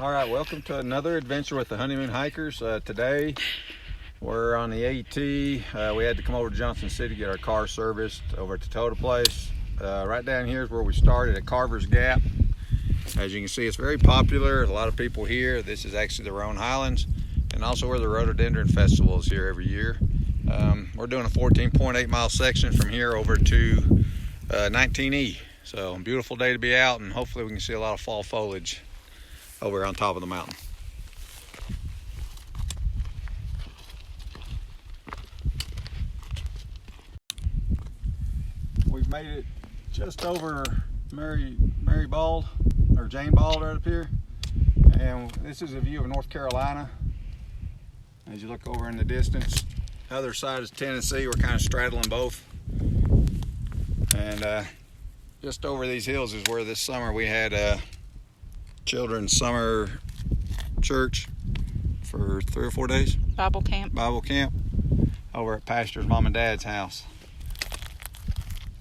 All right, welcome to another adventure with the Honeymoon Hikers. Today we're on the AT. We had to come over to Johnson City to get our car serviced over at the Toyota place. Right down here is where we started at Carvers Gap. As you can see, it's very popular. A lot of people here. This is actually the Roan Highlands, and also where the Rhododendron Festival is here every year. We're doing a 14.8 mile section from here over to 19E. So beautiful day to be out, and hopefully we can see a lot of fall foliage over on top of the mountain. We've made it just over Mary Bald, or Jane Bald right up here. And this is a view of North Carolina. As you look over in the distance, the other side is Tennessee. We're kind of straddling both. And just over these hills is where this summer we had children's summer church for 3 or 4 days. Bible camp Over at Pastor's mom and dad's house.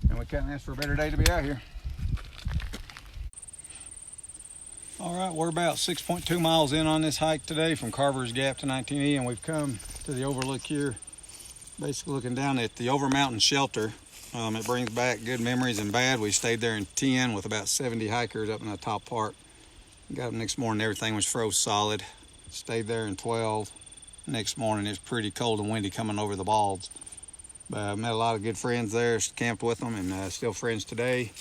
And we couldn't ask for a better day to be out here. All right, we're about 6.2 miles in on this hike today from Carvers Gap to 19E, and we've come to the overlook here, basically looking down at the Over Mountain Shelter. It brings back good memories and bad. We stayed there in 10 with about 70 hikers up in the top part. Got up next morning, everything was froze solid. Stayed there in 12. Next morning, it's pretty cold and windy coming over the balds. But met a lot of good friends there, camped with them, and still friends today.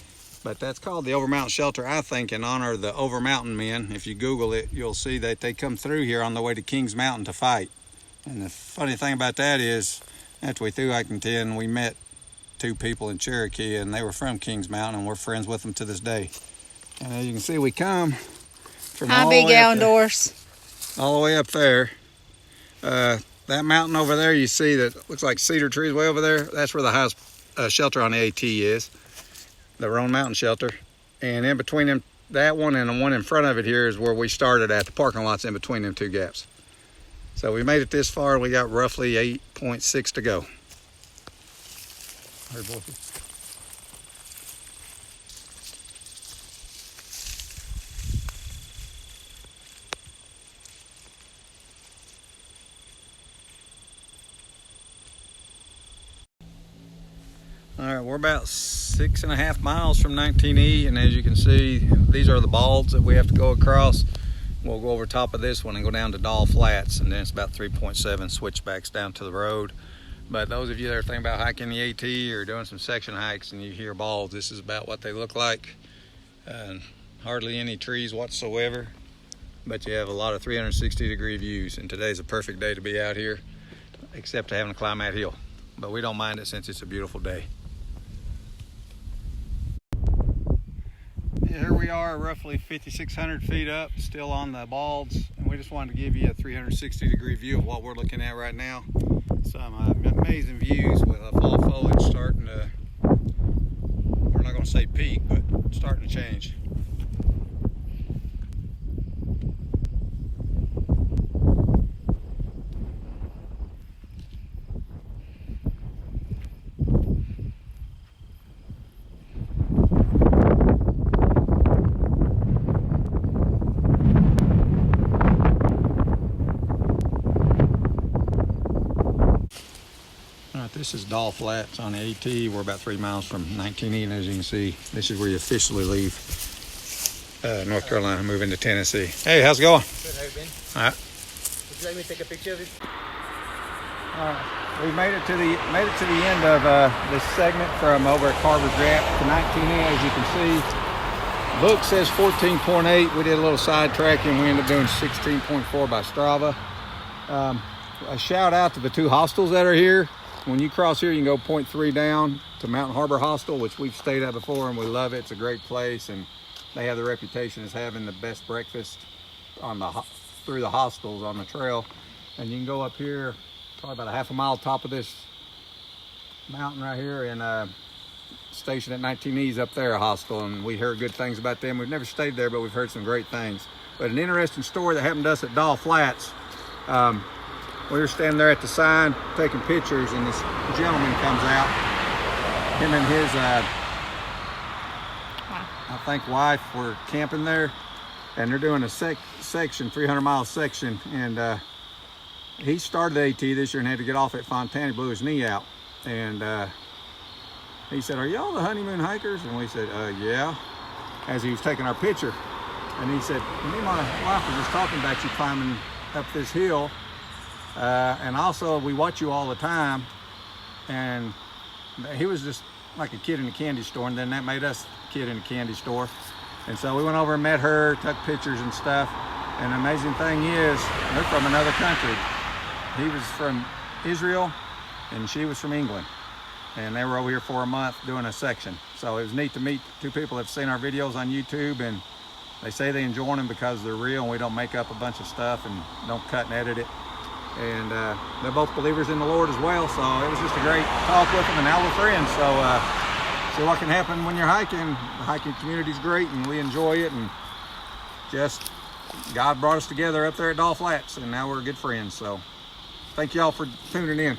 But that's called the Over Mountain Shelter, I think, in honor of the Over Mountain men. If you Google it, you'll see that they come through here on the way to Kings Mountain to fight. And the funny thing about that is, after we threw hiking 10, we met 2 people in Cherokee, and they were from Kings Mountain, and we're friends with them to this day. And as you can see, we come from Hi, Big Outdoors. all the way up there. That mountain over there, you see that looks like cedar trees way over there. That's where the highest shelter on the AT is, the Roan Mountain Shelter. And in between them, that one and the one in front of it here is where we started at. The parking lot's in between them 2 gaps. So we made it this far. We got roughly 8.6 to go. All right, we're about 6.5 miles from 19E, and as you can see, these are the balds that we have to go across. We'll go over top of this one and go down to Doll Flats, and then it's about 3.7 switchbacks down to the road. But those of you that are thinking about hiking the AT or doing some section hikes and you hear balds, this is about what they look like. Hardly any trees whatsoever, but you have a lot of 360-degree views, and today's a perfect day to be out here, except having to climb that hill. But we don't mind it since it's a beautiful day. Here we are, roughly 5,600 feet up, still on the balds, and we just wanted to give you a 360-degree view of what we're looking at right now. Some amazing views with fall foliage starting to, we're not going to say peak, but starting to change. This is Doll Flats on the AT. We're about 3 miles from 19E, and as you can see, this is where you officially leave North Carolina, move into Tennessee. Hey, how's it going? Good, how you been? All right. Would you like me to take a picture of it? All right. We made it to the end of this segment from over at Carvers Gap to 19E. As you can see, book says 14.8. We did a little sidetracking. We ended up doing 16.4 by Strava. A shout out to the 2 hostels that are here. When you cross here, you can go 0.3 down to Mountain Harbor Hostel, which we've stayed at before and we love it. It's a great place, and they have the reputation as having the best breakfast on through the hostels on the trail. And you can go up here, probably about a half a mile top of this mountain right here, and station at 19E's up there, a hostel, and we heard good things about them. We've never stayed there, but we've heard some great things. But an interesting story that happened to us at Doll Flats. We were standing there at the sign taking pictures, and this gentleman comes out. Him and his, I think, wife were camping there, and they're doing a section, 300-mile section, and he started AT this year and had to get off at Fontana. He blew his knee out, and he said, "Are y'all the honeymoon hikers?" And we said, "Yeah," as he was taking our picture. And he said, "Me and my wife were just talking about you climbing up this hill, and also we watch you all the time." And he was just like a kid in a candy store, and then that made us a kid in a candy store. And so we went over and met her, took pictures and stuff. And the amazing thing is, they're from another country. He was from Israel, and she was from England. And they were over here for a month doing a section. So it was neat to meet two people that have seen our videos on YouTube, and they say they enjoy them because they're real and we don't make up a bunch of stuff and don't cut and edit it. And they're both believers in the Lord as well, so it was just a great talk with them, and now we're friends. So see what can happen when you're hiking. The hiking community's great, and we enjoy it, and just God brought us together up there at Doll Flats, and now we're good friends. So thank y'all for tuning in.